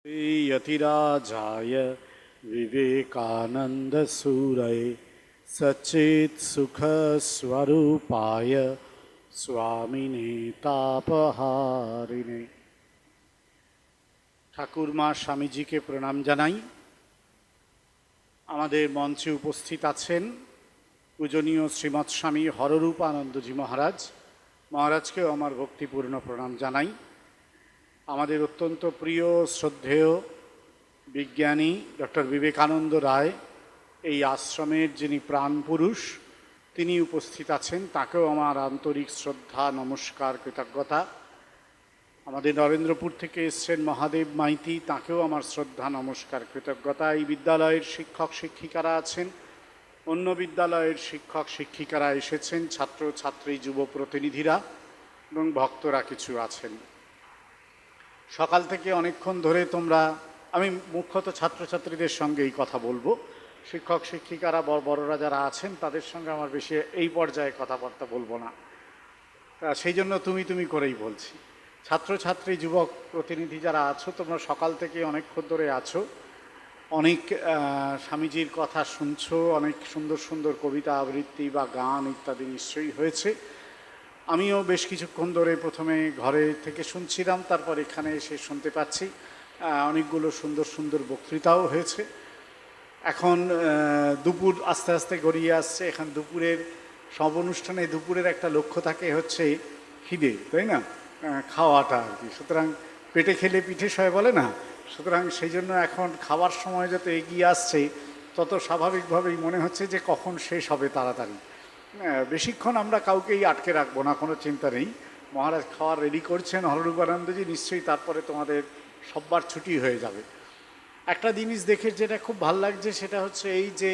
यतिराजाय विवेकानन्दसूरये सच्चित्सुखस्वरूपाय स्वामिने तापहारिणे। ঠাকুরমা স্বামীজিকে প্রণাম জানাই। আমাদের মঞ্চে উপস্থিত আছেন পূজনীয় শ্রীমৎ স্বামী হররূপানন্দজি মহারাজকেও আমার ভক্তিপূর্ণ প্রণাম জানাই। আমাদের অত্যন্ত প্রিয় শ্রদ্ধেয় বিজ্ঞানী ডক্টর বিবেকানন্দ রায়, এই আশ্রমের যিনি প্রাণপুরুষ, তিনি উপস্থিত আছেন, তাকেও আমার আন্তরিক শ্রদ্ধা, নমস্কার, কৃতজ্ঞতা। আমাদের নরেন্দ্রপুর থেকে এসছেন মহাদেব মাইতি, তাকেও আমার শ্রদ্ধা, নমস্কার, কৃতজ্ঞতা। এই বিদ্যালয়ের শিক্ষক শিক্ষিকারা আছেন, অন্য বিদ্যালয়ের শিক্ষক শিক্ষিকারা এসেছেন, ছাত্র ছাত্রী যুব প্রতিনিধিরা এবং ভক্তরা কিছু আছেন। সকাল থেকে অনেকক্ষণ ধরে আমি মুখ্যত ছাত্রছাত্রীদের সঙ্গেই কথা বলবো। শিক্ষক শিক্ষিকারা বড়রা যারা আছেন তাদের সঙ্গে আমার বেশি এই পর্যায়ে কথাবার্তা বলবো না, সেই জন্য তুমি করেই বলছি। ছাত্রছাত্রী যুবক প্রতিনিধি যারা আছো, তোমরা সকাল থেকে অনেকক্ষণ ধরে আছো, অনেক স্বামীজির কথা শুনছো, অনেক সুন্দর সুন্দর কবিতা আবৃত্তি বা গান ইত্যাদি নিশ্চয়ই হয়েছে। আমিও বেশ কিছুক্ষণ ধরে প্রথমে ঘরে থেকে শুনছিলাম, তারপর এখানে এসে শুনতে পাচ্ছি অনেকগুলো সুন্দর সুন্দর বক্তৃতাও হয়েছে। এখন দুপুর আস্তে আস্তে গড়িয়ে আসছে। এখন দুপুরের সব অনুষ্ঠানে দুপুরের একটা লক্ষ্য থাকে হচ্ছে খিদে, তাই না, খাওয়াটা আর কি। সুতরাং পেটে খেলে পিঠে সয় বলে না, সুতরাং সেই জন্য এখন খাবার সময় যত এগিয়ে আসছে তত স্বাভাবিকভাবেই মনে হচ্ছে যে কখন শেষ হবে তাড়াতাড়ি। বেশিক্ষণ আমরা কাউকেই আটকে রাখবো না, কোনো চিন্তা নেই। মহারাজ খাওয়ার রেডি করছেন, হররূপানন্দজি, নিশ্চয়ই তারপরে তোমাদের সববার ছুটি হয়ে যাবে। একটা জিনিস দেখে যেটা খুব ভাল লাগছে সেটা হচ্ছে এই যে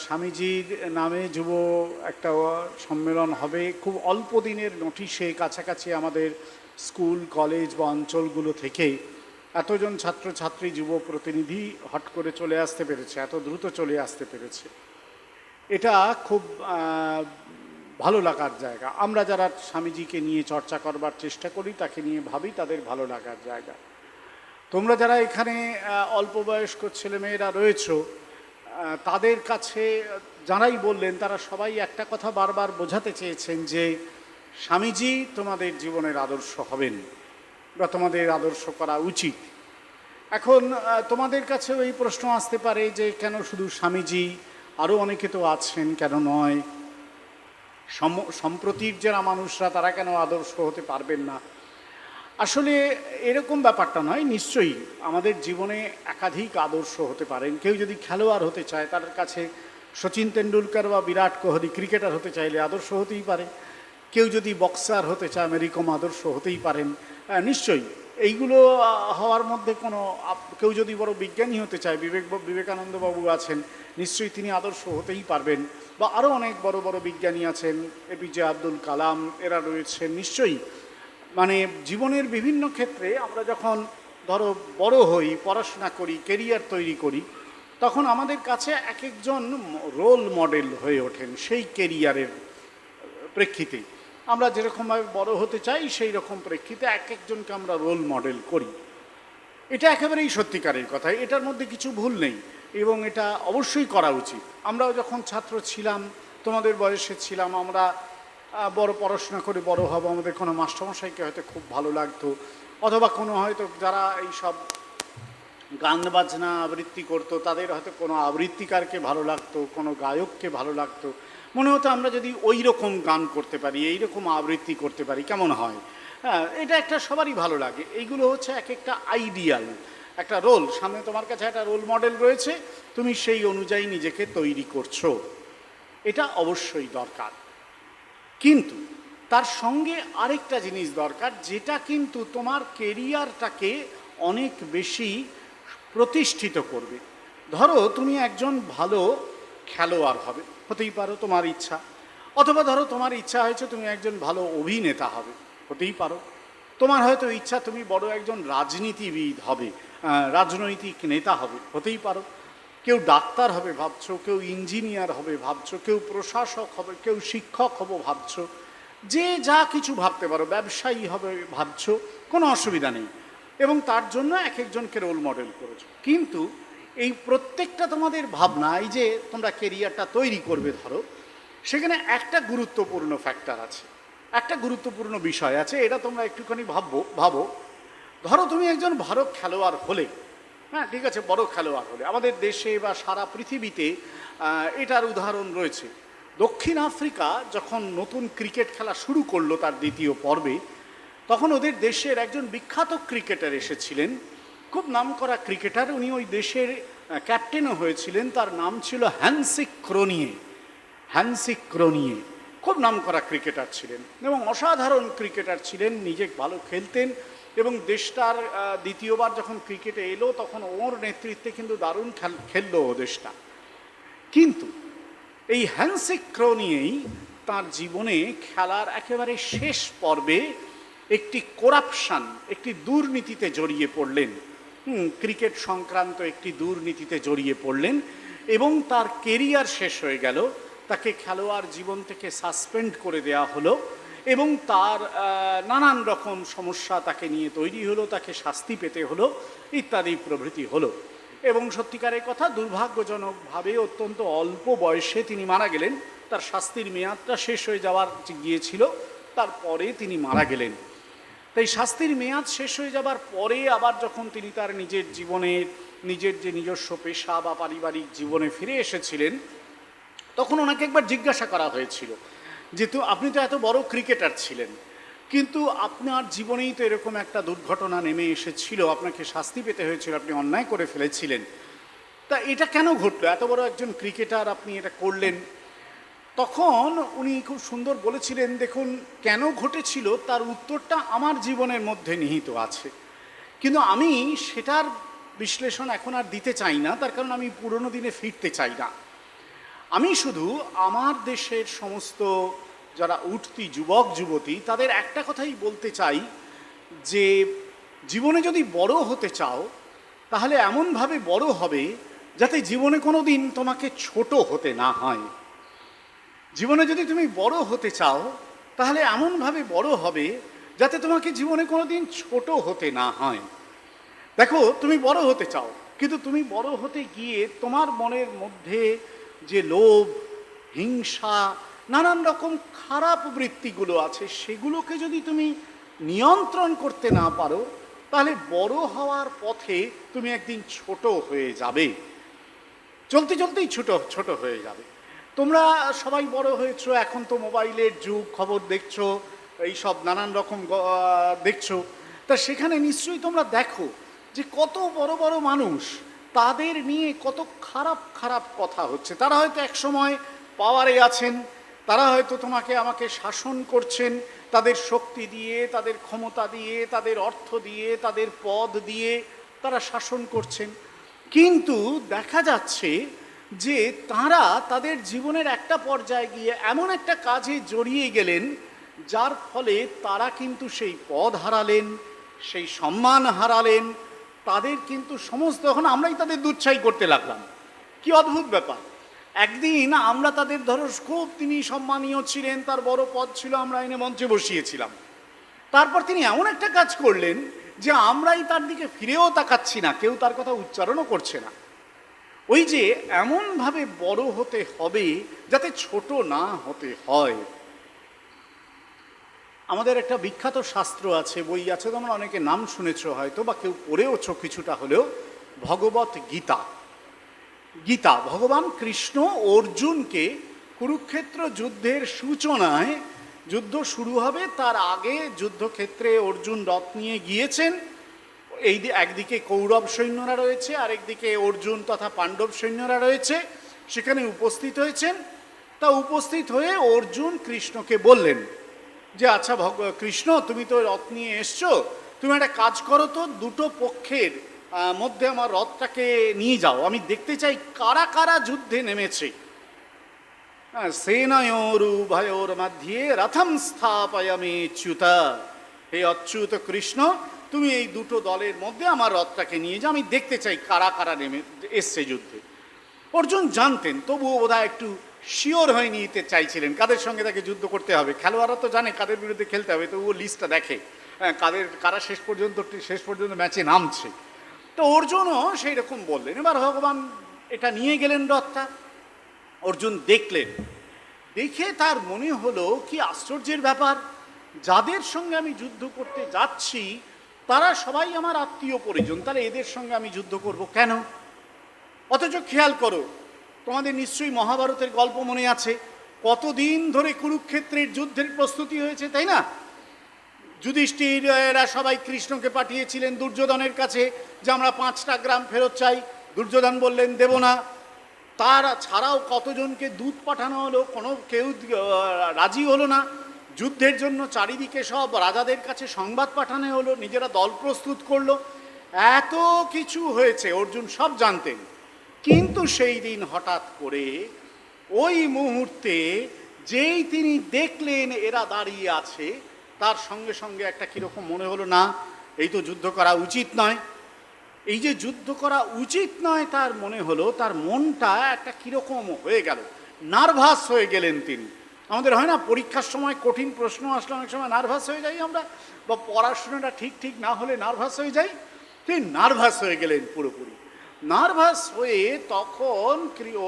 স্বামীজির নামে যুব একটা সম্মেলন হবে, খুব অল্প দিনের নোটিশে কাছাকাছি আমাদের স্কুল কলেজ বা অঞ্চলগুলো থেকে এতজন ছাত্রছাত্রী যুব প্রতিনিধি হট করে চলে আসতে পেরেছে, এত দ্রুত চলে আসতে পেরেছে। এটা খুব ভালো লাগার জায়গা। আমরা যারা স্বামীজিকে নিয়ে চর্চা করবার চেষ্টা করি, তাকে নিয়ে ভাবি, তাদের ভালো লাগার জায়গা। তোমরা যারা এখানে অল্প বয়স্ক ছেলেমেয়েরা রয়েছো, তাদের কাছে যারাই বললেন তারা সবাই একটা কথা বারবার বোঝাতে চেয়েছেন যে স্বামীজি তোমাদের জীবনের আদর্শ হবেন বা তোমাদের আদর্শ করা উচিত। এখন তোমাদের কাছেও এই প্রশ্ন আসতে পারে যে কেন শুধু স্বামীজি, আরও অনেকে তো আছেন, কেন নয়? সম্প্রতির যারা মানুষরা তারা কেন আদর্শ হতে পারবেন না? আসলে এরকম ব্যাপারটা নয়। নিশ্চয়ই আমাদের জীবনে একাধিক আদর্শ হতে পারেন। কেউ যদি খেলোয়াড় হতে চায়, তার কাছে সচিন তেন্ডুলকর বা বিরাট কোহলি ক্রিকেটার হতে চাইলে আদর্শ হতেই পারে। কেউ যদি বক্সার হতে চায়, আমেরিকম আদর্শ হতেই পারেন। নিশ্চয়ই এইগুলো হওয়ার মধ্যে কোনো, কেউ যদি বড় বিজ্ঞানী হতে চায়, বিবেকানন্দ বাবু আছেন, নিশ্চয়ই তিনি আদর্শ হতেই পারবেন। বা আরও অনেক বড় বড় বিজ্ঞানী আছেন, এপিজে আব্দুল কালাম, এরা রয়েছেন। নিশ্চয়ই মানে জীবনের বিভিন্ন ক্ষেত্রে আমরা যখন ধরো বড় হই, পড়াশোনা করি, কেরিয়ার তৈরি করি, তখন আমাদের কাছে এক একজন রোল মডেল হয়ে ওঠেন সেই কেরিয়ারের প্রেক্ষিতে। আমরা যেরকমভাবে বড় হতে চাই সেই রকম প্রেক্ষিতে এক একজনকে আমরা রোল মডেল করি। এটা একেবারেই সত্যিকারের কথা, এটার মধ্যে কিছু ভুল নেই এবং এটা অবশ্যই করা উচিত। আমরাও যখন ছাত্র ছিলাম, তোমাদের বয়সে ছিলাম, আমরা বড় পড়াশোনা করে বড় হব, আমাদের কোনো মাস্টারমশাইকে হয়তো খুব ভালো লাগতো, অথবা কোনো হয়তো যারা এই সব গান বাজনা আবৃত্তি করতো তাদের হয়তো কোনো আবৃত্তিকারকে ভালো লাগতো, কোনো গায়ককে ভালো লাগতো। মনে হতো আমরা যদি ওই রকম গান করতে পারি, এই রকম আবৃত্তি করতে পারি কেমন হয়। হ্যাঁ, এটা একটা সবারই ভালো লাগে। এইগুলো হচ্ছে এক একটা আইডিয়াল, একটা রোল। সামনে তোমার কাছে একটা রোল মডেল রয়েছে, তুমি সেই অনুযায়ী নিজেকে তৈরি করছো, এটা অবশ্যই দরকার। কিন্তু তার সঙ্গে আরেকটা জিনিস দরকার, যেটা কিন্তু তোমার কেরিয়ারটাকে অনেক বেশি প্রতিষ্ঠিত করবে। ধরো তুমি একজন ভালো খেলোয়াড় হবে, হতেই পারো, তোমার ইচ্ছা। অথবা ধরো তোমার ইচ্ছা হয়েছে তুমি একজন ভালো অভিনেতা হবে, হতেই পারো। তোমার হয়তো ইচ্ছা তুমি বড় একজন রাজনীতিবিদ হবে, রাজনৈতিক নেতা হবে, হতেই পারো। কেউ ডাক্তার হবে ভাবছো, কেউ ইঞ্জিনিয়ার হবে ভাবছো, কেউ প্রশাসক হবে, কেউ শিক্ষক হবে ভাবছো, যে যা কিছু ভাবতে পারো, ব্যবসায়ী হবে ভাবছো, কোনো অসুবিধা নেই। এবং তার জন্য এক একজনকে রোল মডেল করেছো। কিন্তু এই প্রত্যেকটা তোমাদের ভাবনা, এই যে তোমরা কেরিয়ারটা তৈরি করবে ধরো, সেখানে একটা গুরুত্বপূর্ণ ফ্যাক্টর আছে, একটা গুরুত্বপূর্ণ বিষয় আছে, এটা তোমরা একটুখানি ভাবো। ধরো তুমি একজন ভালো খেলোয়াড় হলে, হ্যাঁ ঠিক আছে, বড় খেলোয়াড় হলে, আমাদের দেশে বা সারা পৃথিবীতে এটার উদাহরণ রয়েছে। দক্ষিণ আফ্রিকা যখন নতুন ক্রিকেট খেলা শুরু করলো তার দ্বিতীয় পর্বে, তখন ওদের দেশের একজন বিখ্যাত ক্রিকেটার এসেছিলেন, খুব নামকরা ক্রিকেটার, উনি ওই দেশের ক্যাপ্টেনও হয়েছিলেন, তার নাম ছিল হ্যান্সি ক্রোনিয়ে। হ্যান্সি ক্রোনিয়ে খুব নামকরা ক্রিকেটার ছিলেন এবং অসাধারণ ক্রিকেটার ছিলেন, নিজে ভালো খেলতেন এবং দেশটার দ্বিতীয়বার যখন ক্রিকেটে এলো তখন ওর নেতৃত্বে কিন্তু দারুণ খেললো ও দেশটা। কিন্তু এই হ্যান্সি ক্রোনিয়েই তার জীবনে খেলার একেবারে শেষ পর্বে একটি করাপশন, একটি দুর্নীতিতে জড়িয়ে পড়লেন, ক্রিকেট সংক্রান্ত একটি দুর্নীতিতে জড়িয়ে পড়লেন এবং তার কেরিয়ার শেষ হয়ে গেল। তাকে খেলোয়াড় জীবন থেকে সাসপেন্ড করে দেওয়া হলো এবং তার নানান রকম সমস্যা তাকে নিয়ে তৈরি হলো, তাকে শাস্তি পেতে হলো ইত্যাদি প্রভৃতি হলো। এবং সত্যিকারের কথা, দুর্ভাগ্যজনকভাবে অত্যন্ত অল্প বয়সে তিনি মারা গেলেন। তার শাস্তির মেয়াদটা শেষ হয়ে যাওয়ার গিয়েছিল, তারপরে তিনি মারা গেলেন। তাই শাস্তির মেয়াদ শেষ হয়ে যাবার পরে আবার যখন তিনি তার নিজের জীবনের, নিজের যে নিজস্ব পেশা বা পারিবারিক জীবনে ফিরে এসেছিলেন, তখন ওনাকে একবার জিজ্ঞাসা করা হয়েছিল যে আপনি তো এত বড় ক্রিকেটার ছিলেন, কিন্তু আপনার জীবনেই তো এরকম একটা দুর্ঘটনা নেমে এসেছিল, আপনাকে শাস্তি পেতে হয়েছিল, আপনি অন্যায় করে ফেলেছিলেন, তা এটা কেন ঘটলো? এত বড় একজন ক্রিকেটার আপনি এটা করলেন। তখন উনি খুব সুন্দর বলেছিলেন, দেখুন কেন ঘটেছিল তার উত্তরটা আমার জীবনের মধ্যে নিহিত আছে, কিন্তু আমি সেটার বিশ্লেষণ এখন আর দিতে চাই না, তার কারণ আমি পুরনো দিনে ফিরতে চাই না। আমি শুধু আমার দেশের সমস্ত যারা উঠতি যুবক যুবতী তাদের একটা কথাই বলতে চাই যে জীবনে যদি বড় হতে চাও তাহলে এমনভাবে বড় হবে যাতে জীবনে কোনো দিন তোমাকে ছোট হতে না হয়। জীবনে যদি তুমি বড় হতে চাও তাহলে এমনভাবে বড় হবে যাতে তোমাকে জীবনে কোনো দিন ছোট হতে না হয়। দেখো, তুমি বড় হতে চাও, কিন্তু তুমি বড় হতে গিয়ে তোমার মনের মধ্যে যে লোভ, হিংসা, নানান রকম খারাপ বৃত্তিগুলো আছে, সেগুলোকে যদি তুমি নিয়ন্ত্রণ করতে না পারো তাহলে বড় হওয়ার পথে তুমি একদিন ছোট হয়ে যাবে, চলতে চলতেই ছোট হয়ে যাবে। তোমরা সবাই বড় হয়েছো, এখন তো মোবাইলের যুগ, খবর দেখছো, এইসব নানান রকম দেখছো, তা সেখানে নিশ্চয়ই তোমরা দেখো যে কত বড় বড় মানুষ, তাদের নিয়ে কত খারাপ খারাপ কথা হচ্ছে। তারা হয়তো একসময় পাওয়ারে আছেন, তারা হয়তো তোমাকে আমাকে শাসন করছেন, তাদের শক্তি দিয়ে, তাদের ক্ষমতা দিয়ে, তাদের অর্থ দিয়ে, তাদের পদ দিয়ে তারা শাসন করছেন, কিন্তু দেখা যাচ্ছে যে তারা তাদের জীবনের একটা পর্যায়ে গিয়ে এমন একটা কাজে জড়িয়ে গেলেন যার ফলে তারা কিন্তু সেই পদ হারালেন, সেই সম্মান হারালেন, তাদের কিন্তু সমস্ত, এখন আমরাই তাদের দুচ্ছাই করতে লাগলাম। কি অদ্ভুত ব্যাপার! একদিন আমরা তাদের, ধরো খুব তিনি সম্মানীয় ছিলেন, তার বড় পদ ছিল, আমরা এনে মঞ্চে বসিয়েছিলাম, তারপর তিনি এমন একটা কাজ করলেন যে আমরাই তার দিকে ফিরেও তাকাচ্ছি না, কেউ তার কথা উচ্চারণও করছে না। ওই যে এমনভাবে বড় হতে হবে যাতে ছোট না হতে হয়। আমাদের একটা বিখ্যাত শাস্ত্র আছে, বই আছে, তোমরা অনেকে নাম শুনেছ হয়তো বা কেউ পড়েওছ কিছুটা হলেও, ভগবত গীতা। গীতা, ভগবান কৃষ্ণ অর্জুনকে কুরুক্ষেত্র যুদ্ধের সূচনায়, যুদ্ধ শুরু হবে তার আগে যুদ্ধক্ষেত্রে অর্জুন রথ নিয়ে গিয়েছেন, এই একদিকে কৌরব সৈন্যরা রয়েছে, আরেকদিকে অর্জুন তথা পাণ্ডব সৈন্যরা রয়েছে, সেখানে উপস্থিত হয়েছেন। তা উপস্থিত হয়ে অর্জুন কৃষ্ণকে বললেন যে আচ্ছা কৃষ্ণ, তুমি তো রথ নিয়ে এসছো, তুমি একটা কাজ করো তো, দুটো পক্ষের মধ্যে আমার রথটাকে নিয়ে যাও, আমি দেখতে চাই কারা কারা যুদ্ধে নেমেছে। সেনায়োরুভয়োর মধ্যে রথম স্থাপয়ামি চ্যুতা, হে অচ্যুত কৃষ্ণ, তুমি এই দুটো দলের মধ্যে আমার রথটাকে নিয়ে যাও, আমি দেখতে চাই কারা কারা নেমে এসছে যুদ্ধে। অর্জুন জানতেন, তবুও বোধহয় একটু শিওর হয়ে নিতে চাইছিলেন কাদের সঙ্গে তাকে যুদ্ধ করতে হবে। খেলোয়াড়রা তো জানে কাদের বিরুদ্ধে খেলতে হবে, তো ও লিস্টটা দেখে, কারা শেষ পর্যন্ত ম্যাচে নামছে। তো অর্জুনও সেই রকম বললেন। এবার ভগবান এটা নিয়ে গেলেন রথটা, অর্জুন দেখলেন, দেখে তার মনে হলো কি আশ্চর্যের ব্যাপার, যাদের সঙ্গে আমি যুদ্ধ করতে যাচ্ছি তারা সবাই আমার আত্মীয় পরিজন, তাহলে এদের সঙ্গে আমি যুদ্ধ করব কেন? অথচ খেয়াল করো, তোমাদের নিশ্চয়ই মহাভারতের গল্প মনে আছে, কতদিন ধরে কুরুক্ষেত্রের যুদ্ধের প্রস্তুতি হয়েছে, তাই না? যুধিষ্ঠির এরা সবাই কৃষ্ণকে পাঠিয়েছিলেন দুর্যোধনের কাছে যে আমরা 5টা গ্রাম ফেরত চাই। দুর্যোধন বললেন দেব না। তার ছাড়াও কতজনকে দূত পাঠানো হলো, কেউ রাজি হলো না। যুদ্ধের জন্য চারিদিকে সব রাজাদের কাছে সংবাদ পাঠানো হলো, নিজেরা দল প্রস্তুত করলো, এত কিছু হয়েছে, অর্জুন সব জানতেন। কিন্তু সেই দিন হঠাৎ করে ওই মুহূর্তে যেই তিনি দেখলেন এরা দাঁড়িয়ে আছে, তার সঙ্গে সঙ্গে একটা কীরকম মনে হলো, না এই তো যুদ্ধ করা উচিত নয়। এই যে যুদ্ধ করা উচিত নয় তার মনে হলো, তার মনটা একটা কীরকম হয়ে গেল, নার্ভাস হয়ে গেলেন তিনি। আমাদের হয় না পরীক্ষার সময় কঠিন প্রশ্ন আসলে অনেক সময় নার্ভাস হয়ে যাই আমরা, বা পড়াশোনাটা ঠিক না হলে নার্ভাস হয়ে যাই। তিনি নার্ভাস হয়ে গেলেন পুরোপুরি। নার্ভাস হয়ে তখন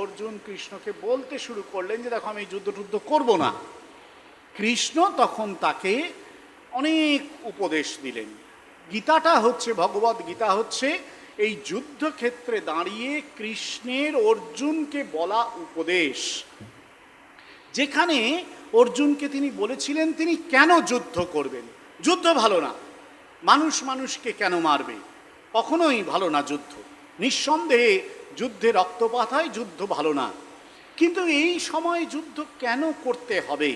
অর্জুন কৃষ্ণকে বলতে শুরু করলেন যে দেখো আমি যুদ্ধ করব না। কৃষ্ণ তখন তাকে অনেক উপদেশ দিলেন। গীতাটা হচ্ছে, ভগবদ গীতা হচ্ছে এই যুদ্ধক্ষেত্রে দাঁড়িয়ে কৃষ্ণের অর্জুনকে বলা উপদেশ, যেখানে অর্জুনকে তিনি বলেছিলেন তিনি কেন যুদ্ধ করবেন। যুদ্ধ ভালো না, মানুষকে কেন মারবে, কখনোই ভালো না যুদ্ধ। নিঃসন্দেহে যুদ্ধে রক্তপাত হয়, যুদ্ধ ভালো না। কিন্তু এই সময় যুদ্ধ কেন করতে হবে,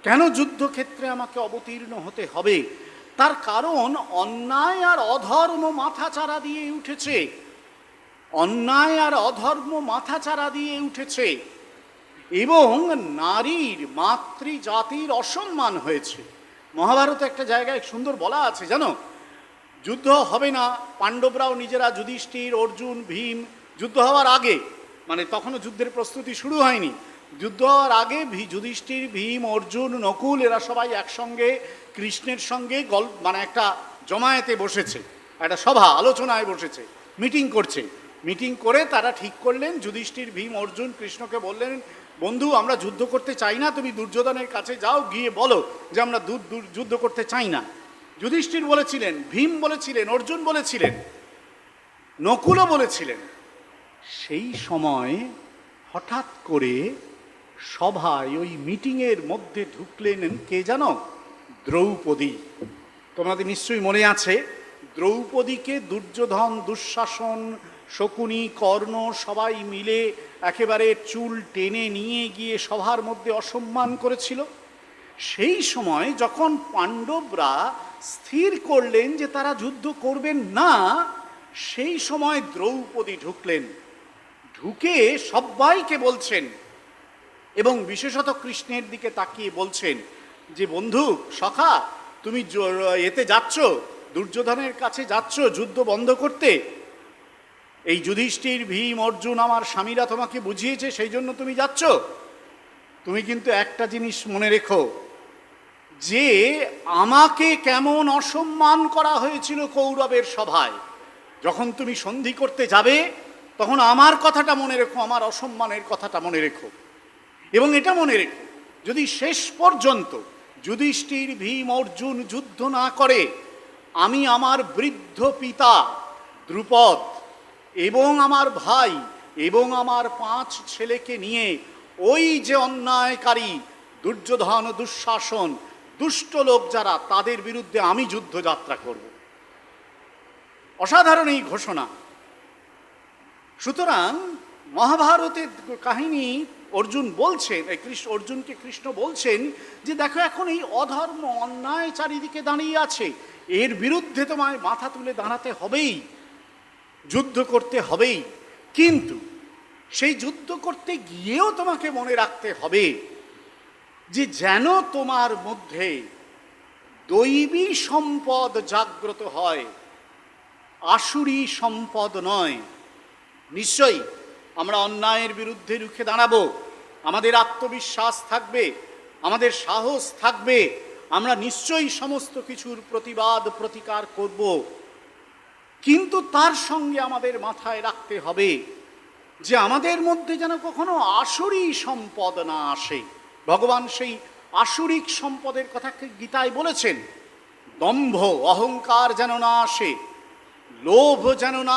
কেন যুদ্ধক্ষেত্রে আমাকে অবতীর্ণ হতে হবে? তার কারণ অন্যায় আর অধর্ম মাথাচাড়া দিয়ে উঠেছে, অন্যায় আর অধর্ম মাথাচাড়া দিয়ে উঠেছে, এবং নারীর মাতৃজাতির অসম্মান হয়েছে। মহাভারতে একটা জায়গায় সুন্দর বলা আছে জানো, যুদ্ধ হবে না, পাণ্ডবরাও নিজেরা, যুধিষ্ঠির, অর্জুন, ভীম, যুদ্ধ হওয়ার আগে, মানে তখনও যুদ্ধের প্রস্তুতি শুরু হয়নি, যুদ্ধ হওয়ার আগে যুধিষ্ঠির, ভীম, অর্জুন, নকুল এরা সবাই একসঙ্গে কৃষ্ণের সঙ্গে মানে একটা জমায়েতে বসেছে, একটা সভা আলোচনায় বসেছে, মিটিং করছে। মিটিং করে তারা ঠিক করলেন, যুধিষ্ঠির, ভীম, অর্জুন কৃষ্ণকে বললেন বন্ধু আমরা যুদ্ধ করতে চাই না, তুমি দুর্যোধনের কাছে যাও, গিয়ে বলো যে আমরা যুদ্ধ করতে চাই না। যুধিষ্ঠির বলেছিলেন, ভীম বলেছিলেন, অর্জুন বলেছিলেন, নকুলও বলেছিলেন। সেই সময় হঠাৎ করে সভায় ওই মিটিংয়ের মধ্যে ঢুকলেন কে জানো? দ্রৌপদী। তোমাদের নিশ্চয়ই মনে আছে, দ্রৌপদীকে দুর্যোধন, দুঃশাসন, শকুনি, কর্ণ সবাই মিলে একেবারে চুল টেনে নিয়ে গিয়ে সভার মধ্যে অসম্মান করেছিল। সেই সময় যখন পাণ্ডবরা স্থির করলেন যে তারা যুদ্ধ করবেন না, সেই সময় দ্রৌপদী ঢুকলেন, ঢুকে সবাইকে বলছেন এবং বিশেষত কৃষ্ণের দিকে তাকিয়ে বলছেন যে বন্ধু সখা, তুমি এতে যাচ্ছ, দুর্যোধনের কাছে যাচ্ছ যুদ্ধ বন্ধ করতে। এই যুধিষ্ঠির, ভীম, অর্জুন আমার স্বামীরা তোমাকে বুঝিয়েছে, সেই জন্য তুমি যাচ্ছ। তুমি কিন্তু একটা জিনিস মনে রেখো, যে আমাকে কেমন অসম্মান করা হয়েছিল কৌরবের সভায়, যখন তুমি সন্ধি করতে যাবে তখন আমার কথাটা মনে রেখো, আমার অসম্মানের কথাটা মনে রেখো। এবং এটা মনে রেখো, যদি শেষ পর্যন্ত যুধিষ্ঠির, ভীম, অর্জুন যুদ্ধ না করে, আমি আমার বৃদ্ধ পিতা দ্রুপদ এবং আমার ভাই এবং আমার 5 ছেলেকে নিয়ে ওই যে অন্যায়কারী দুর্যোধন, দুঃশাসন, দুষ্ট লোক যারা, তাদের বিরুদ্ধে আমি যুদ্ধযাত্রা করব। অসাধারণ এই ঘোষণা। সুতরাং মহাভারতের কাহিনী অর্জুন বলছেন, অর্জুনকে কৃষ্ণ বলছেন যে দেখো এখন এই অধর্ম, অন্যায় চারিদিকে দাঁড়িয়ে আছে, এর বিরুদ্ধে তোমায় মাথা তুলে দাঁড়াতে হবেই, যুদ্ধ করতে হবেই। কিন্তু সেই যুদ্ধ করতে গিয়েও তোমাকে মনে রাখতে হবে যে যেন তোমার মধ্যে দৈবী সম্পদ জাগ্রত হয়, আসুরি সম্পদ নয়। নিশ্চয়ই আমরা অন্যায়ের বিরুদ্ধে রুখে দাঁড়াবো, আমাদের আত্মবিশ্বাস থাকবে, আমাদের সাহস থাকবে, আমরা নিশ্চয়ই সমস্ত কিছুর প্রতিবাদ প্রতিকার করব, কিন্তু তার সঙ্গে আমাদের মাথায় রাখতে হবে যে আমাদের মধ্যে যেন কখনো আসুরি সম্পদ না আসে। ভগবান সেই আসুরিক সম্পদের কথা গীতায় বলেছেন। দম্ভ অহংকার যেন না আসে, লোভ যেন না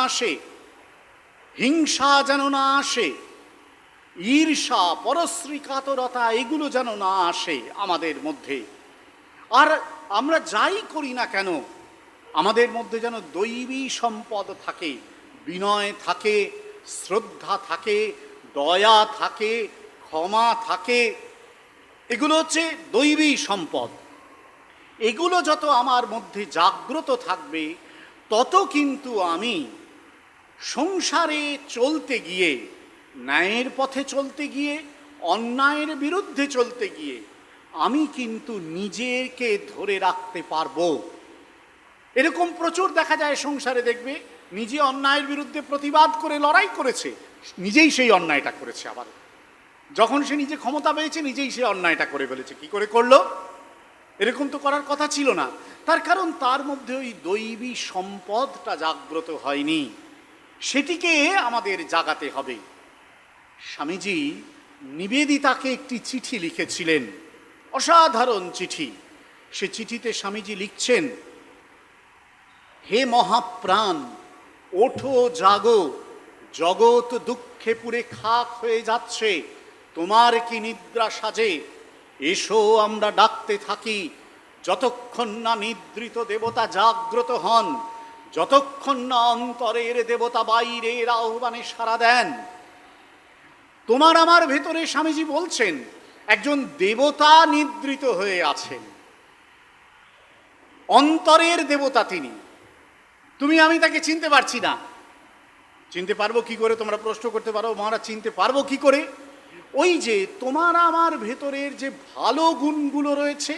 আসে, হিংসা যেন না আসে, ঈর্ষা পরশ্রী কাতরতা এগুলো যেন না আসে আমাদের মধ্যে। আর আমরা যাই করি না কেন আমাদের মধ্যে যেন দৈবী সম্পদ থাকে, বিনয় থাকে, শ্রদ্ধা থাকে, দয়া থাকে, ক্ষমা থাকে। এগুলো হচ্ছে দৈবী সম্পদ। এগুলো যত আমার মধ্যে জাগ্রত থাকবে তত কিন্তু আমি সংসারে চলতে গিয়ে, ন্যায়ের পথে চলতে গিয়ে, অন্যায়ের বিরুদ্ধে চলতে গিয়ে আমি কিন্তু নিজেকে ধরে রাখতে পারবো। এরকম প্রচুর দেখা যায় সংসারে, দেখবে নিজে অন্যায়ের বিরুদ্ধে প্রতিবাদ করে লড়াই করেছে, নিজেই সেই অন্যায়টা করেছে। আবার যখন সে নিজে ক্ষমতা পেয়েছে নিজেই সে অন্যায়টা করে ফেলেছে। কি করে করলো? এরকম তো করার কথা ছিল না। তার কারণ তার মধ্যে ওই দৈবী সম্পদটা জাগ্রত হয়নি, সেটিকে আমাদের জাগাতে হবে। স্বামীজি নিবেদিতাকে একটি চিঠি লিখেছিলেন, অসাধারণ চিঠি। সে চিঠিতে স্বামীজি লিখছেন, হে মহাপ্রাণ, ওঠো জাগো, জগৎ দুঃখে পুরে খাক হয়ে যাচ্ছে, তোমার কি নিদ্রা সাজে? এসো আমরা ডাকতে থাকি, যতক্ষণ না নিদ্রিত দেবতা জাগ্রত হন, যতক্ষণ না অন্তরের দেবতা বাইরের আহ্বানে সাড়া দেন। তোমার আমার ভেতরে স্বামীজি বলছেন একজন দেবতা নিদ্রিত হয়ে আছেন, অন্তরের দেবতা তিনি। তুমি আমি তাকে চিনতে পারছি না। চিনতে পারবো কি করে? তোমরা প্রশ্ন করতে পারো, মহারাজ চিনতে পারবো কি করে? ওই যে তোমার আমার ভেতরের যে ভালো গুণগুলো রয়েছে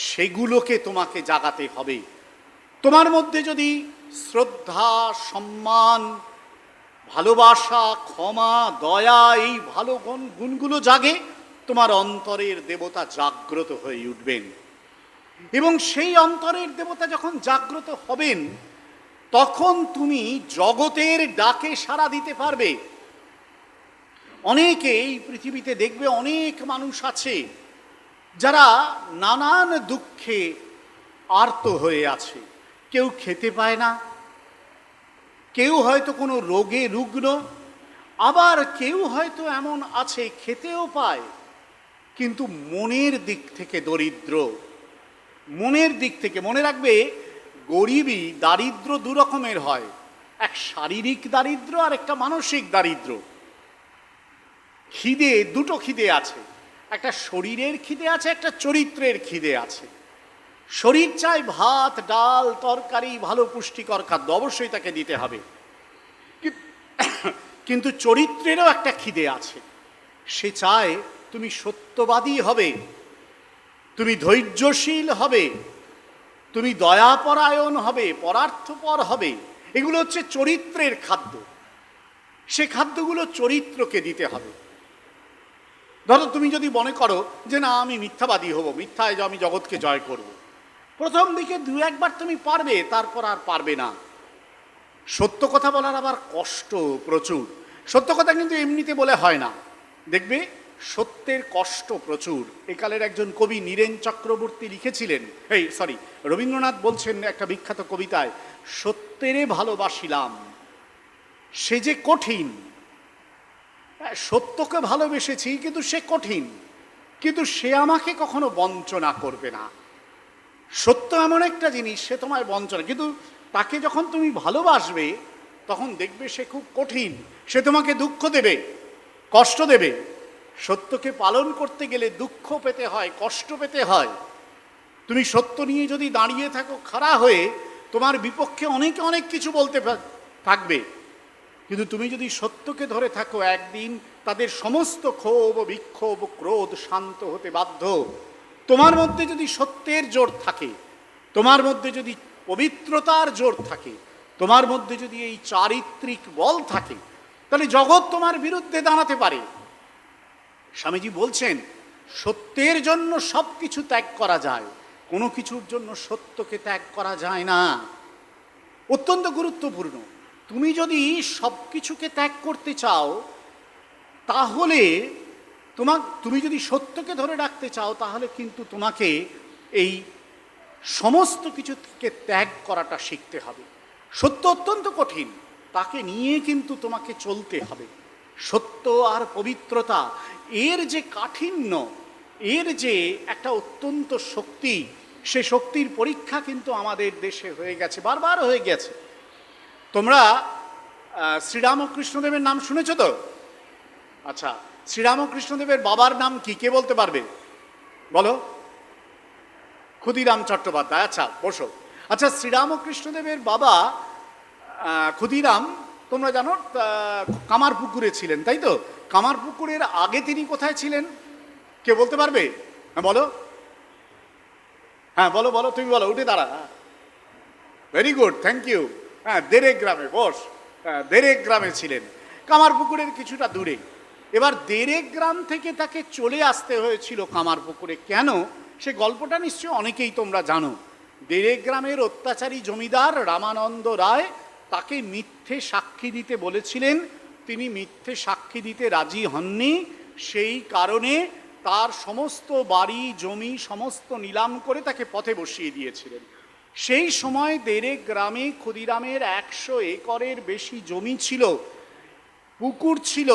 সেগুলোকে তোমাকে জাগাতে হবে। তোমার মধ্যে যদি শ্রদ্ধা, সম্মান, ভালোবাসা, ক্ষমা, দয়া এই ভালো গুণগুলো জাগে, তোমার অন্তরের দেবতা জাগ্রত হয়ে উঠবেন। এবং সেই অন্তরের দেবতা যখন জাগ্রত হবেন তখন তুমি জগতের ডাকে সাড়া দিতে পারবে। অনেকে এই পৃথিবীতে দেখবে, অনেক মানুষ আছে যারা নানান দুঃখে আর্ত হয়ে আছে। কেউ খেতে পায় না, কেউ হয়তো কোনো রোগে রুগ্ন, আবার কেউ হয়তো এমন আছে খেতেও পায় কিন্তু মনের দিক থেকে দরিদ্র। মনের দিক থেকে মনে রাখবে, গরিবী দারিদ্র দু রকমের হয়, এক শারীরিক দারিদ্র আর একটা মানসিক দারিদ্র। খিদে, দুটো খিদে আছে, একটা শরীরের খিদে আছে, একটা চরিত্রের খিদে আছে। শরীর চায় ভাত, ডাল, তরকারি, ভালো পুষ্টিকর খাদ্য, অবশ্যই তাকে দিতে হবে, কিন্তু চরিত্রেরও একটা খিদে আছে। সে চায় তুমি সত্যবাদী হবে, তুমি ধৈর্যশীল হবে, তুমি দয়াপরায়ণ হবে, পরার্থপর হবে। এগুলো হচ্ছে চরিত্রের খাদ্য। সে খাদ্যগুলো চরিত্রকে দিতে হবে। ধরো তুমি যদি মনে করো যে না আমি মিথ্যাবাদী হব, মিথ্যায় আমি জগৎকে জয় করব, প্রথম দিকে দু একবার তুমি পারবে, তারপর আর পারবে না। সত্য কথা বলার আবার কষ্ট প্রচুর। সত্য কথা কিন্তু এমনিতে বলে হয় না, দেখবে সত্যের কষ্ট প্রচুর। একালের একজন কবি নীরেন চক্রবর্তী লিখেছিলেন, রবীন্দ্রনাথ বলছেন একটা বিখ্যাত কবিতায়, সত্যেরে ভালোবাসিলাম সে যে কঠিন। সত্যকে ভালোবেসেছি কিন্তু সে কঠিন, কিন্তু সে আমাকে কখনো বঞ্চনা করবে না। সত্য এমন একটা জিনিস, সে তোমায় বঞ্চনা, কিন্তু তাকে যখন তুমি ভালোবাসবে তখন দেখবে সে খুব কঠিন, সে তোমাকে দুঃখ দেবে, কষ্ট দেবে। সত্যকে পালন করতে গেলে দুঃখ পেতে হয়, কষ্ট পেতে হয়। তুমি সত্য নিয়ে যদি দাঁড়িয়ে থাকো খাড়া হয়ে, তোমার বিপক্ষে অনেকে অনেক কিছু বলতে থাকবে, কিন্তু তুমি যদি সত্যকে ধরে থাকো, একদিন তাদের সমস্ত ক্ষোভ, বিক্ষোভ, ক্রোধ শান্ত হতে বাধ্য। তোমার মধ্যে যদি সত্যের জোর থাকে, তোমার মধ্যে যদি পবিত্রতার জোর থাকে, তোমার মধ্যে যদি এই চারিত্রিক বল থাকে, তাহলে জগৎ তোমার বিরুদ্ধে দাঁড়াতে পারে। স্বামীজি বলছেন সত্যের জন্য সব কিছু ত্যাগ করা যায়, কোনো কিছুর জন্য সত্যকে ত্যাগ করা যায় না। অত্যন্ত গুরুত্বপূর্ণ। তুমি যদি সব কিছুকে ত্যাগ করতে চাও, তাহলে তুমি যদি সত্যকে ধরে রাখতে চাও, তাহলে কিন্তু তোমাকে এই সমস্ত কিছুকে ত্যাগ করাটা শিখতে হবে। সত্য অত্যন্ত কঠিন, তাকে নিয়ে কিন্তু তোমাকে চলতে হবে। সত্য আর পবিত্রতা, এর যে কাঠিন্য, এর যে একটা অত্যন্ত শক্তি, সে শক্তির পরীক্ষা কিন্তু আমাদের দেশে হয়ে গেছে, বারবার হয়ে গেছে। তোমরা শ্রীরামকৃষ্ণদেবের নাম শুনেছ তো? আচ্ছা, শ্রীরামকৃষ্ণদেবের বাবার নাম কি, কে বলতে পারবে? বলো। ক্ষুদিরাম চট্টোপাধ্যায়। আচ্ছা, বসো। আচ্ছা, শ্রীরামকৃষ্ণদেবের বাবা ক্ষুদিরাম, তোমরা জানো, কামারপুকুরে ছিলেন, তাই তো? কামারপুকুরের আগে তিনি কোথায় ছিলেন, কে বলতে পারবে? হ্যাঁ বলো, হ্যাঁ বলো বলো, তুমি বলো, উঠে দাঁড়া। Very good, thank you. হ্যাঁ, দেরেক গ্রামে, বস। হ্যাঁ, দেরেক গ্রামে ছিলেন, কামারপুকুরের কিছুটা দূরে। এবার দেরেক গ্রাম থেকে তাকে চলে আসতে হয়েছিল কামারপুকুরে। কেন, সে গল্পটা নিশ্চয়ই অনেকেই তোমরা জানো। দেরেক গ্রামের অত্যাচারী জমিদার রামানন্দ রায় তাকে মিথ্যে সাক্ষী দিতে বলেছিলেন, তিনি মিথ্যে সাক্ষী দিতে রাজি হননি। সেই কারণে তার সমস্ত বাড়ি জমি সমস্ত নিলাম করে তাকে পথে বসিয়ে দিয়েছিলেন। সেই সময় দেরেক গ্রামে ক্ষুদিরামের 100 একরের বেশি জমি ছিল, পুকুর ছিল,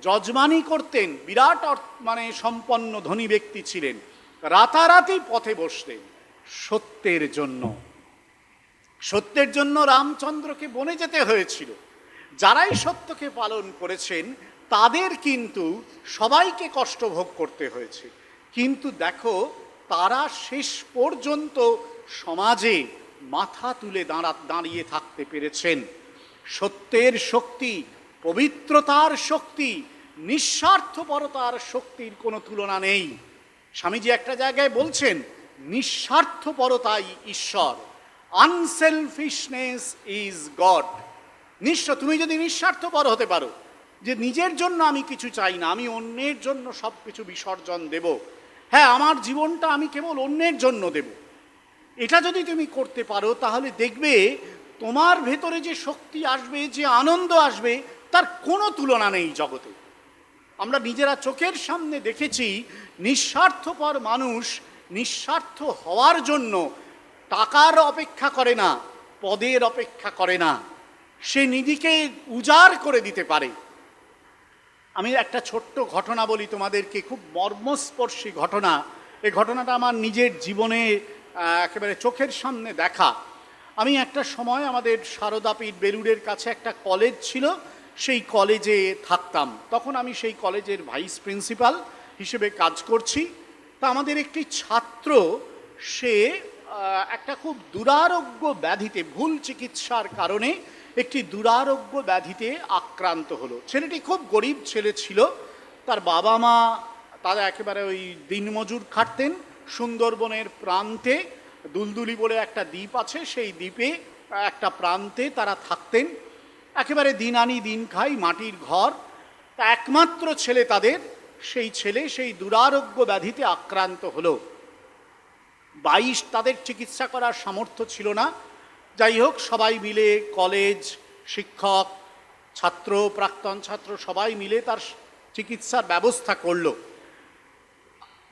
যজমানি করতেন, বিরাট সম্পন্ন ধনী ব্যক্তি ছিলেন। রাতারাতি পথে বসতেন সত্যের জন্য। সত্যের জন্য রামচন্দ্রকে বনে যেতে হয়েছিল। যারাই সত্যকে পালন করেছেন তাদের কিন্তু সবাইকে কষ্ট ভোগ করতে হয়েছে, কিন্তু দেখো, তারা শেষ পর্যন্ত সমাজে মাথা তুলে দাঁড়িয়ে থাকতে পেরেছেন। সত্যের শক্তি, পবিত্রতার শক্তি, নিঃস্বার্থপরতার শক্তির কোনো তুলনা নেই। স্বামীজি একটা জায়গায় বলছেন, নিঃস্বার্থপরতাই ঈশ্বর, আনসেলফিশনেস ইজ গড। তুমি যদি নিঃস্বার্থপর হতে পারো, যে নিজের জন্য আমি কিছু চাই না, আমি অন্যের জন্য সব কিছু বিসর্জন দেব, হ্যাঁ, আমার জীবনটা আমি কেবল অন্যের জন্য দেব, এটা যদি তুমি করতে পারো, তাহলে দেখবে তোমার ভেতরে যে শক্তি আসবে, যে আনন্দ আসবে, তার কোনো তুলনা নেই জগতে। আমরা নিজেরা চোখের সামনে দেখেছি, নিঃস্বার্থপর মানুষ নিঃস্বার্থ হওয়ার জন্য টাকার অপেক্ষা করে না, পদের অপেক্ষা করে না, সে নিজেকে উজাড় করে দিতে পারে। আমি একটা ছোট্ট ঘটনা বলি তোমাদেরকে, খুব মর্মস্পর্শী ঘটনা। এই ঘটনাটা আমার নিজের জীবনে একেবারে চোখের সামনে দেখা। আমি একটা সময় আমাদের সারদাপীঠ বেলুড়ের কাছে একটা কলেজ ছিল, সেই কলেজে থাকতাম। তখন আমি সেই কলেজের ভাইস প্রিন্সিপাল হিসেবে কাজ করছি। তা আমাদের একটি ছাত্র, সে একটা খুব দুরারোগ্য ব্যাধিতে, ভুল চিকিৎসার কারণে একটি দুরারোগ্য ব্যাধিতে আক্রান্ত হলো। ছেলেটি খুব গরিব ছেলে ছিল, তার বাবা মা তারা একেবারে ওই দিনমজুর খাটতেন। সুন্দরবনের প্রান্তে দুলদুলি বলে একটা দ্বীপ আছে, সেই দ্বীপে একটা প্রান্তে তারা থাকতেন। একেবারে দিন আনি দিন খাই, মাটির ঘর। তা একমাত্র ছেলে তাদের, সেই ছেলে সেই দুরারোগ্য ব্যাধিতে আক্রান্ত হলো। তাদের চিকিৎসা করার সামর্থ্য ছিল না। যাই হোক, সবাই মিলে, কলেজ, শিক্ষক, ছাত্র, প্রাক্তন ছাত্র সবাই মিলে তার চিকিৎসার ব্যবস্থা করলো।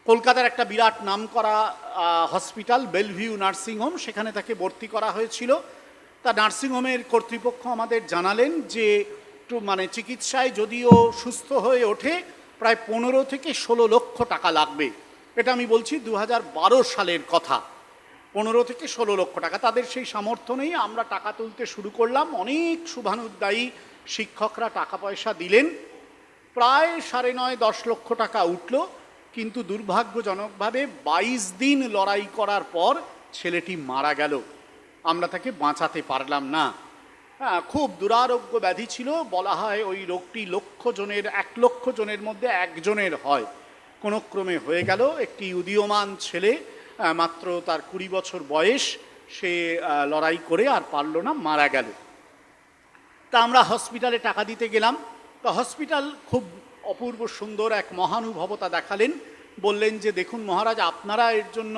কলকাতার একটা বিরাট নামকরা হসপিটাল, বেলভিউ নার্সিংহোম, সেখানে তাকে ভর্তি করা হয়েছিল। তা নার্সিংহোমের কর্তৃপক্ষ আমাদের জানালেন যে চিকিৎসায় যদিও সুস্থ হয়ে ওঠে, প্রায় 15 থেকে 16 লক্ষ টাকা লাগবে। এটা আমি বলছি 2012 সালের কথা। 15 থেকে 16 লক্ষ টাকা, তাদের সেই সামর্থ্য নেই। আমরা টাকা তুলতে শুরু করলাম, অনেক শুভানুদ্দায়ী শিক্ষকরা টাকা পয়সা দিলেন, প্রায় 9.5-10 লক্ষ টাকা উঠল। কিন্তু দুর্ভাগ্যজনকভাবে 22 দিন লড়াই করার পর ছেলেটি মারা গেল। আমরা তাকে বাঁচাতে পারলাম না। হ্যাঁ, খুব দুরারোগ্য ব্যাধি ছিল। বলা হয় ওই রোগটি 1 লক্ষ জনের মধ্যে 1 জনের হয়। কোনো ক্রমে হয়ে গেল। একটি উদীয়মান ছেলে, মাত্র তার 20 বছর বয়স, সে লড়াই করে আর পারল না, মারা গেল। তা আমরা হসপিটালে টাকা দিতে গেলাম। তা হসপিটাল খুব অপূর্ব সুন্দর এক মহানুভবতা দেখালেন। বললেন যে দেখুন মহারাজ, আপনারা এর জন্য,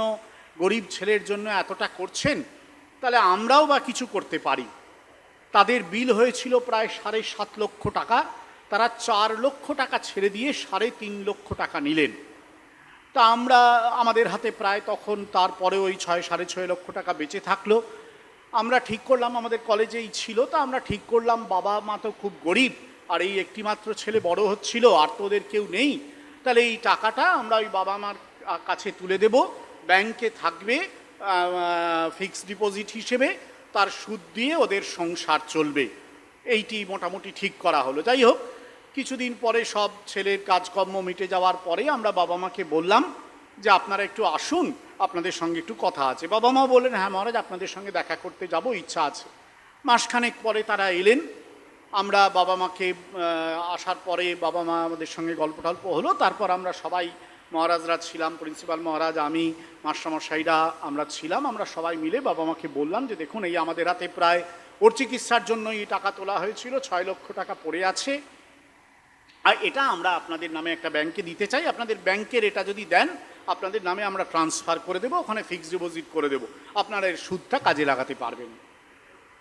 গরিব ছেলের জন্য এতটা করছেন, তাহলে আমরাও বা কিছু করতে পারি। তাদের বিল হয়েছিল প্রায় 7.5 লক্ষ টাকা। তারা 4 লক্ষ টাকা ছেড়ে দিয়ে 3.5 লক্ষ টাকা নিলেন। তা আমরা, আমাদের হাতে প্রায় তখন তারপরে ওই 6-6.5 লক্ষ টাকা বেঁচে থাকলো। আমরা ঠিক করলাম, আমাদের কলেজেই ছিল, তা আমরা ঠিক করলাম বাবা মা তো খুব গরিব, আর এই একটিমাত্র ছেলে বড় হচ্ছিল, আর তো ওদের কেউ নেই, তাহলে এই টাকাটা আমরা ওই বাবা মার কাছে তুলে দেব, ব্যাংকে থাকবে ফিক্সড ডিপোজিট হিসেবে, তার সুদ দিয়ে ওদের সংসার চলবে। এইটি মোটামুটি ঠিক করা হলো। যাই হোক, কিছুদিন পরে সব ছেলের কাজকর্ম মিটে যাওয়ার পরে আমরা বাবা মাকে বললাম যে আপনারা একটু আসুন, আপনাদের সঙ্গে একটু কথা আছে। বাবা মা বললেন হ্যাঁ মহারাজ, আপনাদের সঙ্গে দেখা করতে যাব, ইচ্ছা আছে। মাসখানেক পরে তারা এলেন। আমরা বাবা মাকে আসার পরে বাবা মা আমাদের সঙ্গে গল্প টল্প হলো। তারপর আমরা সবাই, মহারাজরা ছিলাম, প্রিন্সিপাল মহারাজ, আমি, মাস্টারমশাইরা আমরা ছিলাম, আমরা সবাই মিলে বাবা মাকে বললাম যে দেখুন, এই আমাদের হাতে প্রায় ওর চিকিৎসার জন্য এই টাকা তোলা হয়েছিল, 6 লক্ষ টাকা পড়ে আছে, আর এটা আমরা আপনাদের নামে একটা ব্যাংকে দিতে চাই। আপনাদের ব্যাংকের এটা যদি দেন, আপনাদের নামে আমরা ট্রান্সফার করে দেবো, ওখানে ফিক্সড ডিপোজিট করে দেবো, আপনারা এর সুদটা কাজে লাগাতে পারবেন।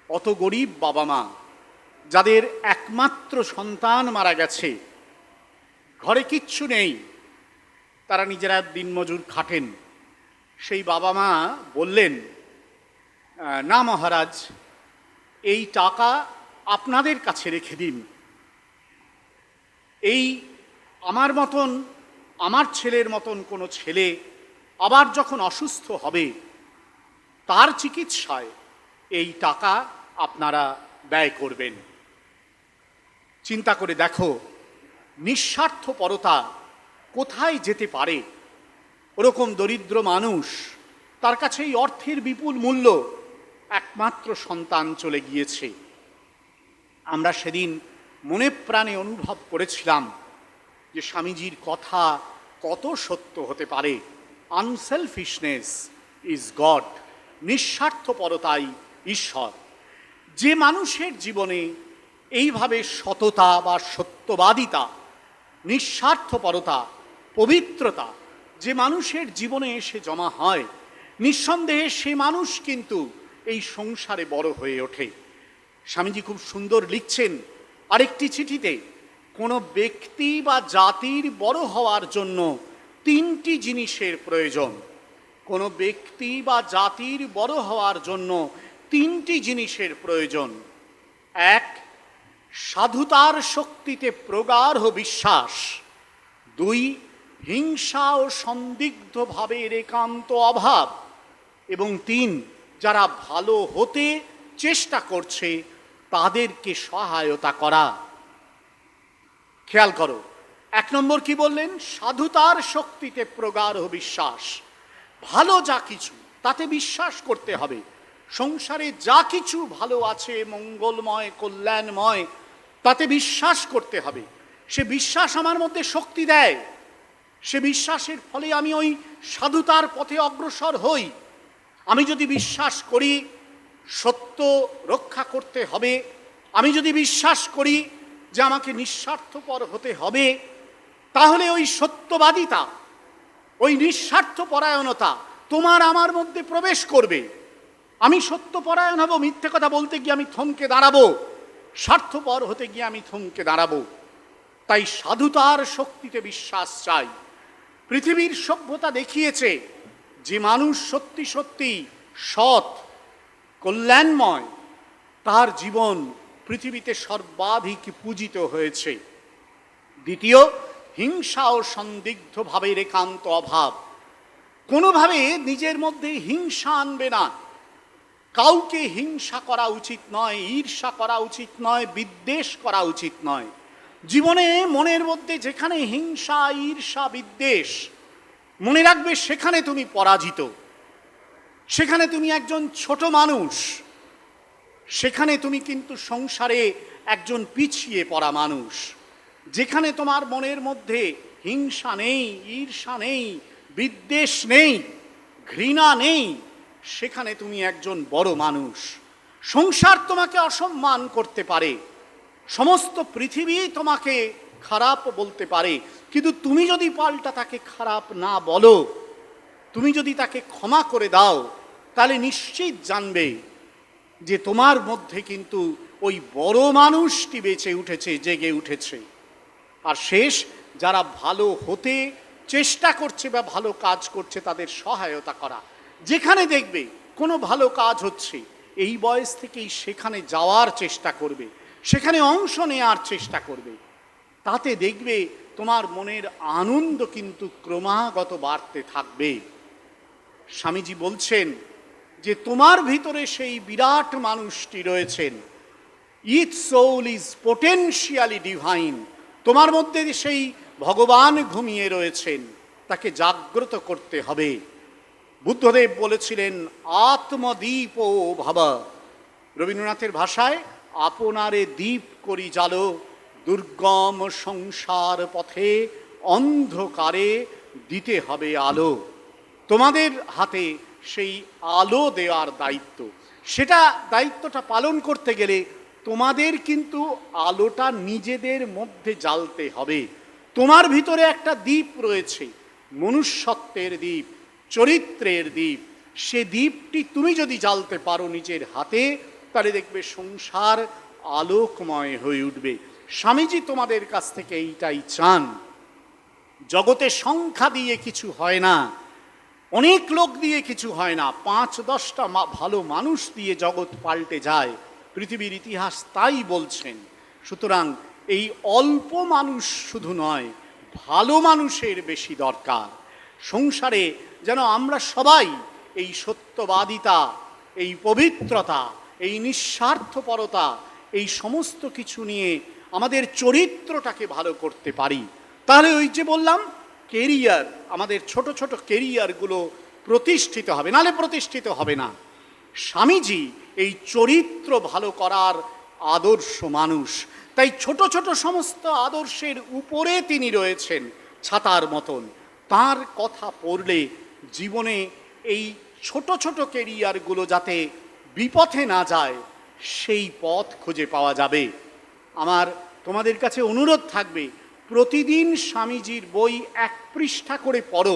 অত গরিব বাবা মা, যাদের একমাত্র সন্তান মারা গেছে, ঘরে কিচ্ছু নেই, তারা নিজেরা দিনমজুর খাটেন, সেই বাবা মা বললেন না মহারাজ, এই টাকা আপনাদের কাছে রেখে দিন। এই আমার মতন, আমার ছেলের মতন কোনো ছেলে আবার যখন অসুস্থ হবে, তার চিকিৎসায় এই টাকা আপনারা ব্যয় করবেন। চিন্তা করে দেখো, নিঃস্বার্থপরতা কোথায় যেতে পারে। ওরকম দরিদ্র মানুষ, তার কাছে এই অর্থের বিপুল মূল্য, একমাত্র সন্তান চলে গিয়েছে। আমরা সেদিন মনে প্রাণে অনুভব করেছিলাম যে স্বামীজির কথা কত সত্য হতে পারে। আনসেলফিশনেস ইজ গড, নিঃস্বার্থপরতাই ঈশ্বর। যে মানুষের জীবনে এইভাবে সততা বা সত্যবাদিতা, নিঃস্বার্থপরতা, পবিত্রতা যে মানুষের জীবনে এসে জমা হয়, নিঃসন্দেহে সে মানুষ কিন্তু এই সংসারে বড় হয়ে ওঠে। স্বামীজি খুব সুন্দর লিখছেন আরেকটি চিঠিতে, কোনো ব্যক্তি বা জাতির বড় হওয়ার জন্য 3টি জিনিসের প্রয়োজন। কোনো ব্যক্তি বা জাতির বড় হওয়ার জন্য 3টি জিনিসের প্রয়োজন। 1, সাধুতার শক্তিতে প্রগাঢ় বিশ্বাস। 2, হিংসা ও সন্দিগ্ধ ভাবের একান্ত অভাব। এবং 3, যারা ভালো হতে চেষ্টা করছে তাদেরকে সহায়তা করা। খেয়াল করো, 1 নম্বর কি বললেন? সাধুতার শক্তিতে প্রগাঢ় বিশ্বাস। ভালো যা কিছু তাতে বিশ্বাস করতে হবে। সংসারে যা কিছু ভালো আছে, মঙ্গলময়, কল্যাণময়, তাতে বিশ্বাস করতে হবে। সে বিশ্বাস আমার মধ্যে শক্তি দেয়। সে বিশ্বাসের ফলে আমি ওই সাধুতার পথে অগ্রসর হই। আমি যদি বিশ্বাস করি সত্য রক্ষা করতে হবে, আমি যদি বিশ্বাস করি যে আমাকে নিঃস্বার্থপর হতে হবে, তাহলে ওই সত্যবাদিতা, ওই নিঃস্বার্থপরায়ণতা তোমার আমার মধ্যে প্রবেশ করবে। আমি সত্যপরায়ণ হব, মিথ্যে কথা বলতে গিয়ে আমি থমকে দাঁড়াবো, স্বার্থপর হতে গিয়ে আমি থমকে দাঁড়াবো। তাই সাধুতার শক্তিতে বিশ্বাস চাই। পৃথিবীর সভ্যতা দেখিয়েছে যে মানুষ সত্যি সত্যি সৎ, কল্যাণময়, তার জীবন পৃথিবীতে সর্বাধিক পূজিত হয়েছে। দ্বিতীয়, হিংসা ও সন্দিগ্ধ ভাবের একান্ত অভাব। কোনোভাবে নিজের মধ্যে হিংসা আনবে না। কাউকে হিংসা করা উচিত নয়, ঈর্ষা করা উচিত নয়, বিদ্বেষ করা উচিত নয়। জীবনে মনের মধ্যে যেখানে হিংসা, ঈর্ষা, বিদ্বেষ, মনে রাখবে সেখানে তুমি পরাজিত, সেখানে তুমি একজন ছোট মানুষ, সেখানে তুমি কিন্তু সংসারে একজন পিছিয়ে পড়া মানুষ। যেখানে তোমার মনের মধ্যে হিংসা নেই, ঈর্ষা নেই, বিদ্বেষ নেই, ঘৃণা নেই, সেখানে তুমি একজন বড় মানুষ। সংসার তোমাকে অসম্মান করতে পারে, সমস্ত পৃথিবী তোমাকে খারাপ বলতে পারে, কিন্তু তুমি যদি পাল্টা তাকে খারাপ না বলো, তুমি যদি তাকে ক্ষমা করে দাও, তাহলে নিশ্চিত জানবে যে তোমার মধ্যে কিন্তু ওই বড় মানুষটি বেঁচে উঠেছে, জেগে উঠেছে। আর শেষ, যারা ভালো হতে চেষ্টা করছে বা ভালো কাজ করছে তাদের সহায়তা করা। যেখানে দেখবে কোনো ভালো কাজ হচ্ছে, এই বয়স থেকেই সেখানে যাওয়ার চেষ্টা করবে, সেখানে অংশ নেওয়ার চেষ্টা করবে। তাতে দেখবে তোমার মনের আনন্দ কিন্তু ক্রমাগত বাড়তে থাকবে। স্বামীজি বলছেন যে তোমার ভিতরে সেই বিরাট মানুষটি রয়েছেন, each soul is potentially divine. তোমার মধ্যে সেই ভগবান ঘুমিয়ে রয়েছেন, তাকে জাগ্রত করতে হবে। বুদ্ধদেব বলেছিলেন আত্মদীপ ও ভাবা। রবীন্দ্রনাথের ভাষায় আপনারে দীপ করি জালো, দুর্গম সংসার পথে অন্ধকারে দিতে হবে আলো। তোমাদের হাতে সেই আলো দেওয়ার দায়িত্ব। সেটা দায়িত্বটা পালন করতে গেলে তোমাদের কিন্তু আলোটা নিজেদের মধ্যে জ্বালতে হবে। তোমার ভিতরে একটা দ্বীপ রয়েছে, মনুষ্যত্বের দ্বীপ, চরিত্রের দ্বীপ। সে দ্বীপটি তুমি যদি জ্বালতে পারো নিজের হাতে, তাহলে দেখবে সংসার আলোকময় হয়ে উঠবে। স্বামীজি তোমাদের কাছ থেকে এইটাই চান। জগতে সংখ্যা দিয়ে কিছু হয় না, অনেক লোক দিয়ে কিছু হয় না, 5-10টা ভালো মানুষ দিয়ে জগৎ পাল্টে যায়। পৃথিবীর ইতিহাস তাই বলছেন। সুতরাং এই অল্প মানুষ শুধু নয়, ভালো মানুষের বেশি দরকার সংসারে। যেন আমরা সবাই এই সত্যবাদিতা, এই পবিত্রতা, এই নিঃস্বার্থপরতা, এই সমস্ত কিছু নিয়ে আমাদের চরিত্রটাকে ভালো করতে পারি। তাহলে ওই যে বললাম, কেরিয়ার, আমাদের ছোট ছোট কেরিয়ারগুলো প্রতিষ্ঠিত হবে, নাহলে প্রতিষ্ঠিত হবে না। স্বামীজি এই চরিত্র ভালো করার আদর্শ মানুষ, তাই ছোট ছোট সমস্ত আদর্শের উপরে তিনি রয়েছেন ছাতার মতন। তার কথা পড়লে জীবনে এই ছোট ছোট কেরিয়ারগুলো যাতে বিপথে না যায়, সেই পথ খুঁজে পাওয়া যাবে। আমার তোমাদের কাছে অনুরোধ থাকবে, প্রতিদিন স্বামীজির বই 1 পৃষ্ঠা করে পড়ো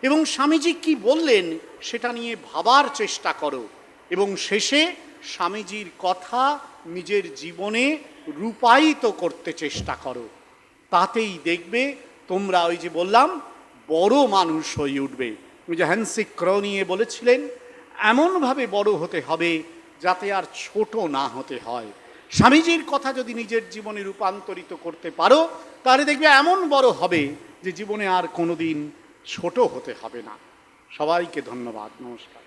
এবং স্বামীজি কি বললেন সেটা নিয়ে ভাবার চেষ্টা করো, এবং শেষে স্বামীজির কথা নিজের জীবনে রূপায়িত করতে চেষ্টা করো। তাতেই দেখবে তোমরা ওই যে বললাম বড় মানুষ হয়ে উঠবে। ওই যে হ্যান্সি ক্র নিয়ে বলেছিলেন, এমনভাবে বড় হতে হবে যাতে আর ছোট না হতে হয়। স্বামীজির কথা যদি নিজের জীবনে রূপান্তরিত করতে পারো, তাহলে দেখবে এমন বড় হবে যে জীবনে আর কোনোদিন ছোট হতে হবে না। সবাইকে ধন্যবাদ, নমস্কার।